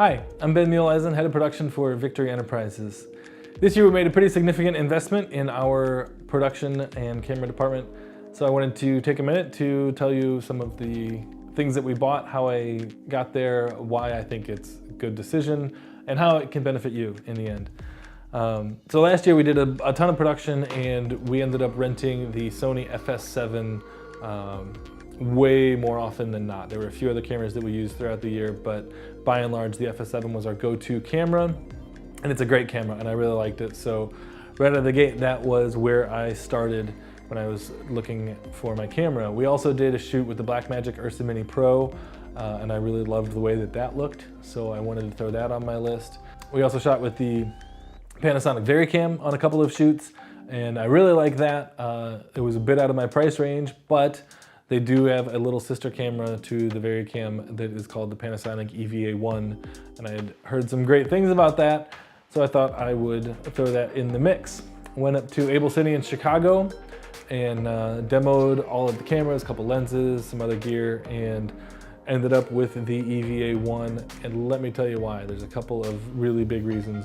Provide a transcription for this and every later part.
Hi, I'm Ben Muehleisen, Head of Production for Victory Enterprises. This year we made a pretty significant investment in our production and camera department, so I wanted to take a minute to tell you some of the things that we bought, how I got there, why I think it's a good decision, and how it can benefit you in the end. So last year we did a ton of production and we ended up renting the Sony FS7 way more often than not. There were a few other cameras that we used throughout the year, but by and large the FS7 was our go-to camera, and it's a great camera and I really liked it. So right out of the gate, that was where I started when I was looking for my camera. We also did a shoot with the Blackmagic Ursa Mini Pro, and I really loved the way that that looked, so I wanted to throw that on my list. We also shot with the Panasonic VariCam on a couple of shoots, and I really like that. It was a bit out of my price range, but they do have a little sister camera to the VariCam that is called the Panasonic EVA-1, and I had heard some great things about that, so I thought I would throw that in the mix. Went up to Able City in Chicago and demoed all of the cameras, a couple lenses, some other gear, and ended up with the EVA-1, and let me tell you why. There's a couple of really big reasons.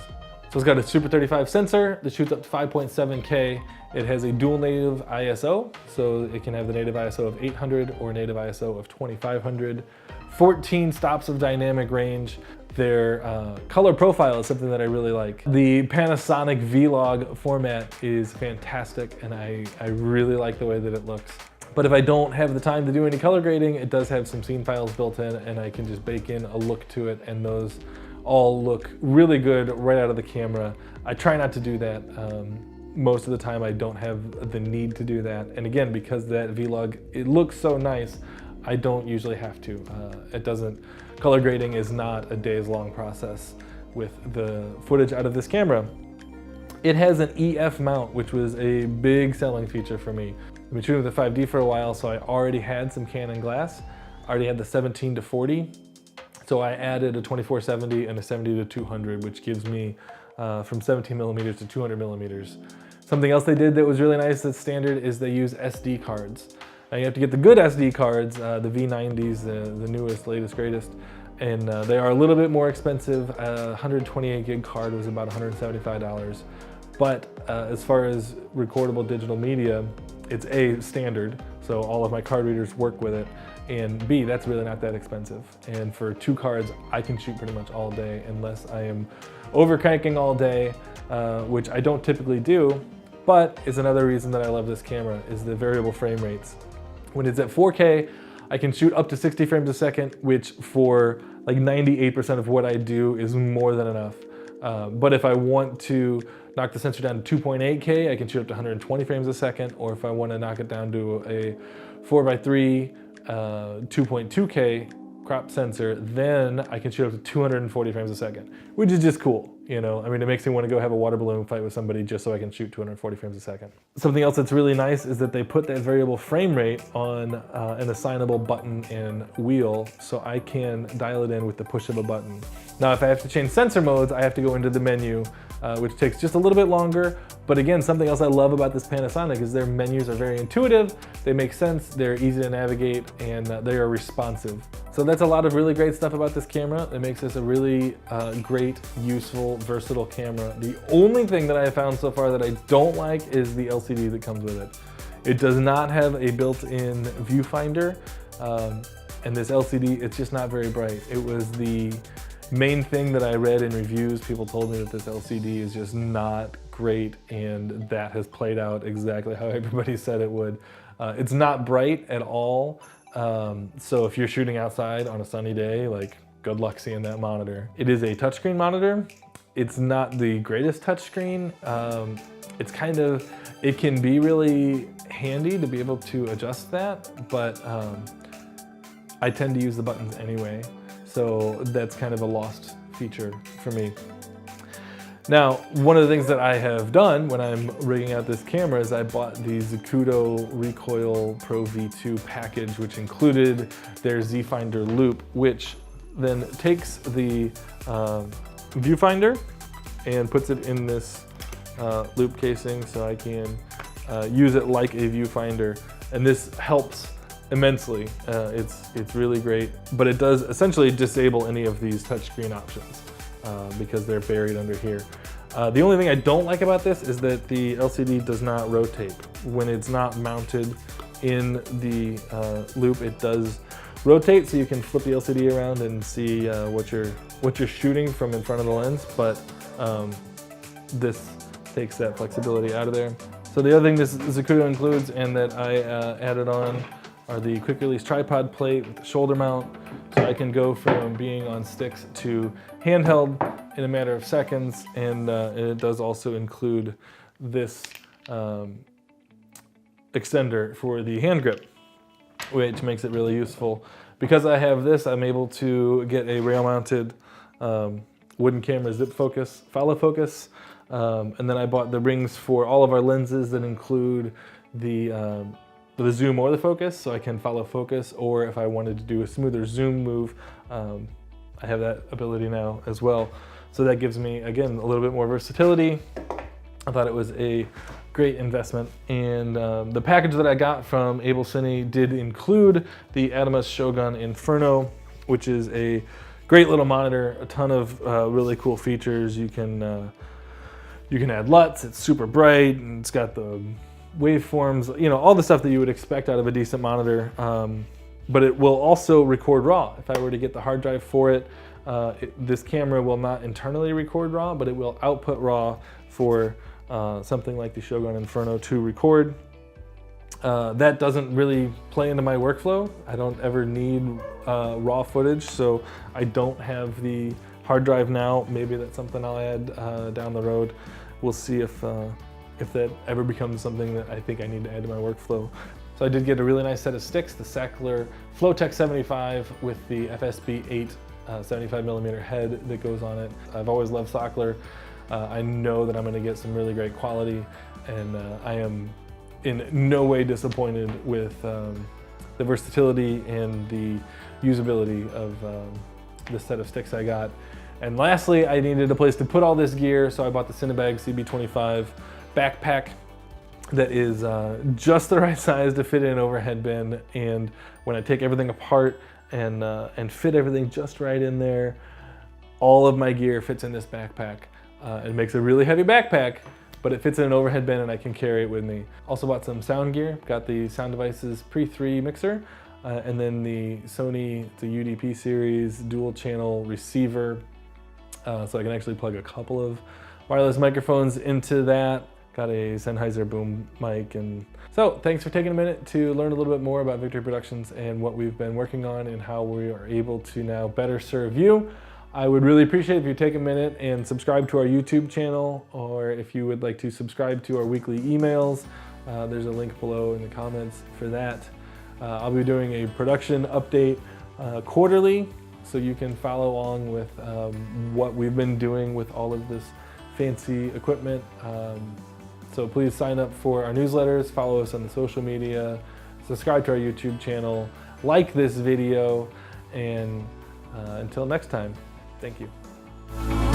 So it's got a Super 35 sensor that shoots up to 5.7K. It has a dual native ISO, so it can have the native ISO of 800 or native ISO of 2500. 14 stops of dynamic range. Their color profile is something that I really like. The Panasonic Vlog format is fantastic, and I really like the way that it looks. But if I don't have the time to do any color grading, it does have some scene files built in, and I can just bake in a look to it, and those all look really good right out of the camera. I try not to do that. Most of the time I don't have the need to do that. And again, because that Vlog, it looks so nice, I don't usually have to. Color grading is not a days long process with the footage out of this camera. It has an EF mount, which was a big selling feature for me. I've been shooting with the 5D for a while, so I already had some Canon glass. I already had the 17-40. So I added a 24-70 and a 70-200, which gives me from 17 millimeters to 200 millimeters. Something else they did that was really nice that's standard is they use SD cards. Now you have to get the good SD cards, the V90s, the newest, latest, greatest, and they are a little bit more expensive. 128 gig card was about $175. But as far as recordable digital media, it's A, standard, so all of my card readers work with it, and B, that's really not that expensive. And for 2 cards, I can shoot pretty much all day unless I am overcranking all day, which I don't typically do, but is another reason that I love this camera, is the variable frame rates. When it's at 4K, I can shoot up to 60 frames a second, which for like 98% of what I do is more than enough. But if I want to knock the sensor down to 2.8K, I can shoot up to 120 frames a second, or if I want to knock it down to a 4x3 2.2K crop sensor, then I can shoot up to 240 frames a second, which is just cool, you know? I mean, it makes me want to go have a water balloon fight with somebody just so I can shoot 240 frames a second. Something else that's really nice is that they put that variable frame rate on an assignable button and wheel, so I can dial it in with the push of a button. Now, if I have to change sensor modes, I have to go into the menu, which takes just a little bit longer. But again, something else I love about this Panasonic is their menus are very intuitive, they make sense, they're easy to navigate, and they are responsive. So that's a lot of really great stuff about this camera. It makes this a really great, useful, versatile camera. The only thing that I have found so far that I don't like is the LCD that comes with it. It does not have a built-in viewfinder, and this LCD, it's just not very bright. It was the main thing that I read in reviews. People told me that this LCD is just not great, and that has played out exactly how everybody said it would. It's not bright at all, so if you're shooting outside on a sunny day, like, good luck seeing that monitor. It is a touchscreen monitor. It's not the greatest touchscreen. It can be really handy to be able to adjust that, but I tend to use the buttons anyway. So that's kind of a lost feature for me. Now, one of the things that I have done when I'm rigging out this camera is I bought the Zacuto Recoil Pro V2 package, which included their Z-Finder loop, which then takes the viewfinder and puts it in this loop casing so I can use it like a viewfinder. And this helps immensely. It's really great, but it does essentially disable any of these touchscreen options because they're buried under here. The only thing I don't like about this is that the LCD does not rotate. When it's not mounted in the loop, it does rotate, so you can flip the LCD around and see what you're shooting from in front of the lens, but this takes that flexibility out of there. So the other thing this Zacuto includes and that I added on are the quick release tripod plate with the shoulder mount, so I can go from being on sticks to handheld in a matter of seconds, and it does also include this extender for the hand grip, which makes it really useful. Because I have this, I'm able to get a rail-mounted wooden camera zip focus, follow focus, and then I bought the rings for all of our lenses that include the zoom or the focus, so I can follow focus, or if I wanted to do a smoother zoom move, I have that ability now as well. So that gives me, again, a little bit more versatility. I thought it was a great investment, and the package that I got from AbleCine did include the Atomos Shogun Inferno, which is a great little monitor, a ton of really cool features. You can add LUTs, it's super bright, and it's got the waveforms, you know, all the stuff that you would expect out of a decent monitor, but it will also record RAW. If I were to get the hard drive for it, this camera will not internally record RAW, but it will output RAW for something like the Shogun Inferno to record. That doesn't really play into my workflow. I don't ever need RAW footage, so I don't have the hard drive now. Maybe that's something I'll add down the road. We'll see if that ever becomes something that I think I need to add to my workflow. So I did get a really nice set of sticks, the Sachtler Flowtech 75 with the FSB 8 75mm head that goes on it. I've always loved Sachtler. I know that I'm going to get some really great quality, and I am in no way disappointed with the versatility and the usability of the set of sticks I got. And lastly, I needed a place to put all this gear, so I bought the CineBags CB25 backpack that is just the right size to fit in an overhead bin, and when I take everything apart and fit everything just right in there, all of my gear fits in this backpack. It makes a really heavy backpack, but it fits in an overhead bin and I can carry it with me. Also bought some sound gear, got the Sound Devices Pre-3 mixer, and then the Sony, the UDP series dual channel receiver, so I can actually plug a couple of wireless microphones into that. Got a Sennheiser boom mic. And so thanks for taking a minute to learn a little bit more about Victory Productions and what we've been working on and how we are able to now better serve you. I would really appreciate if you take a minute and subscribe to our YouTube channel, or if you would like to subscribe to our weekly emails, there's a link below in the comments for that. I'll be doing a production update quarterly, so you can follow along with what we've been doing with all of this fancy equipment. So please sign up for our newsletters, follow us on the social media, subscribe to our YouTube channel, like this video, and until next time, thank you.